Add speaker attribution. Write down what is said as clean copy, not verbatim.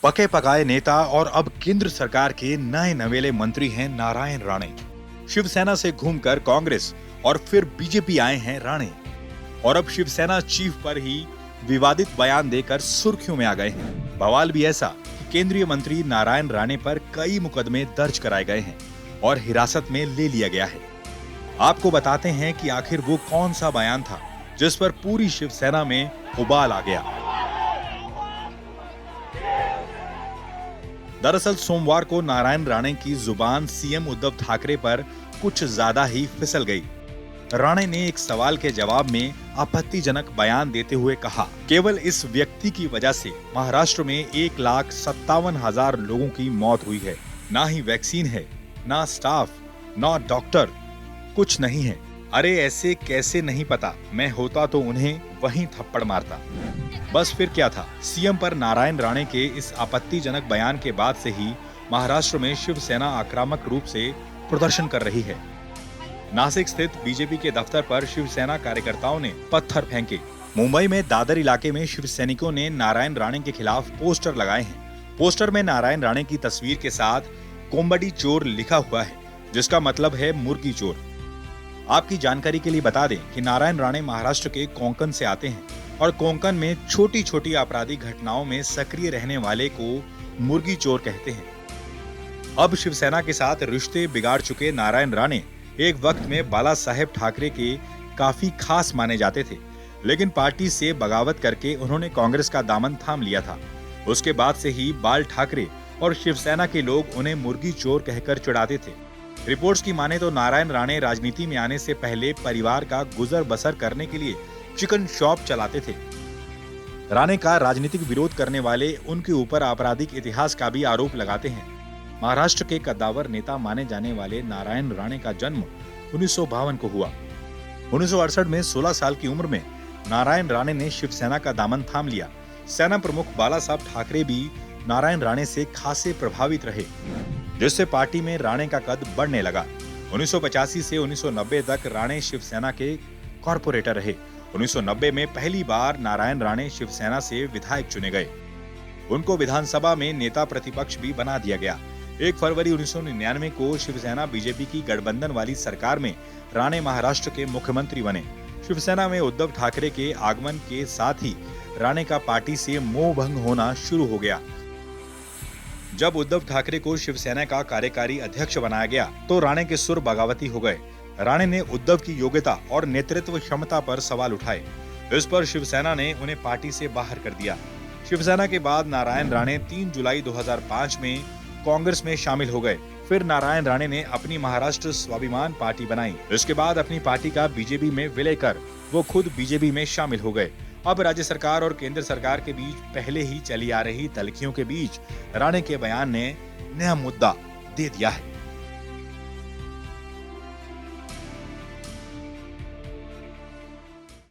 Speaker 1: पके पकाए नेता और अब केंद्र सरकार के नए नवेले मंत्री हैं नारायण राणे। शिवसेना से घूमकर कांग्रेस और फिर बीजेपी आए हैं राणे और अब शिवसेना चीफ पर ही विवादित बयान देकर सुर्खियों में आ गए हैं। बवाल भी ऐसा कि केंद्रीय मंत्री नारायण राणे पर कई मुकदमे दर्ज कराए गए हैं और हिरासत में ले लिया गया है। आपको बताते हैं कि आखिर वो कौन सा बयान था जिस पर पूरी शिवसेना में उबाल आ गया। दरअसल सोमवार को नारायण राणे की जुबान सीएम उद्धव ठाकरे पर कुछ ज्यादा ही फिसल गई। राणे ने एक सवाल के जवाब में आपत्तिजनक बयान देते हुए कहा, केवल इस व्यक्ति की वजह से महाराष्ट्र में 1,57,000 लोगों की मौत हुई है। ना ही वैक्सीन है, ना स्टाफ, ना डॉक्टर, कुछ नहीं है। अरे ऐसे कैसे नहीं पता, मैं होता तो उन्हें वहीं थप्पड़ मारता। बस फिर क्या था। सीएम पर नारायण राणे के इस आपत्तिजनक बयान के बाद से ही महाराष्ट्र में शिवसेना आक्रामक रूप से प्रदर्शन कर रही है। नासिक स्थित बीजेपी के दफ्तर पर शिवसेना कार्यकर्ताओं ने पत्थर फेंके। मुंबई में दादर इलाके में शिवसैनिकों ने नारायण राणे के खिलाफ पोस्टर लगाए हैं। पोस्टर में नारायण राणे की तस्वीर के साथ कोम्बडी चोर लिखा हुआ है, जिसका मतलब है मुर्गी चोर। आपकी जानकारी के लिए बता दें कि नारायण राणे महाराष्ट्र के कोंकण से आते हैं और कोंकण में छोटी छोटी आपराधिक घटनाओं में सक्रिय रहने वाले को मुर्गी चोर कहते हैं। अब शिवसेना के साथ रिश्ते बिगाड़ चुके नारायण राणे एक वक्त में बाला साहेब ठाकरे के काफी खास माने जाते थे, लेकिन पार्टी से बगावत करके उन्होंने कांग्रेस का दामन थाम लिया था। उसके बाद से ही बाल ठाकरे और शिवसेना के लोग उन्हें मुर्गी चोर कहकर चिढ़ाते थे। रिपोर्ट्स की माने तो नारायण राणे राजनीति में आने से पहले परिवार का गुजर बसर करने के लिए चिकन शॉप चलाते थे। राणे का राजनीतिक विरोध करने वाले उनके ऊपर आपराधिक इतिहास का भी आरोप लगाते हैं। महाराष्ट्र के कद्दावर नेता माने जाने वाले नारायण राणे का जन्म 1952 को हुआ। 1968 में 16 साल की उम्र में नारायण राणे ने शिवसेना का दामन थाम लिया। सेना प्रमुख बाला साहब ठाकरे भी नारायण राणे से खासे प्रभावित रहे, जिससे पार्टी में राणे का कद बढ़ने लगा। 1985 से 1990 तक राणे शिवसेना के कॉर्पोरेटर रहे। 1990 में पहली बार नारायण राणे शिवसेना से विधायक चुने गए। उनको विधानसभा में नेता प्रतिपक्ष भी बना दिया गया। 1 फरवरी 1999 को शिवसेना बीजेपी की गठबंधन वाली सरकार में राणे महाराष्ट्र के मुख्यमंत्री बने। शिवसेना में उद्धव ठाकरे के आगमन के साथ ही राणे का पार्टी से मोह भंग होना शुरू हो गया। जब उद्धव ठाकरे को शिवसेना का कार्यकारी अध्यक्ष बनाया गया तो राणे के सुर बगावती हो गए। राणे ने उद्धव की योग्यता और नेतृत्व क्षमता पर सवाल उठाए। इस पर शिवसेना ने उन्हें पार्टी से बाहर कर दिया। शिवसेना के बाद नारायण राणे 3 जुलाई 2005 में कांग्रेस में शामिल हो गए। फिर नारायण राणे ने अपनी महाराष्ट्र स्वाभिमान पार्टी बनाई। इसके बाद अपनी पार्टी का बीजेपी में विलय कर वो खुद बीजेपी में शामिल हो गए। अब राज्य सरकार और केंद्र सरकार के बीच पहले ही चली आ रही तल्खियों के बीच राणे के बयान ने नया मुद्दा दे दिया है।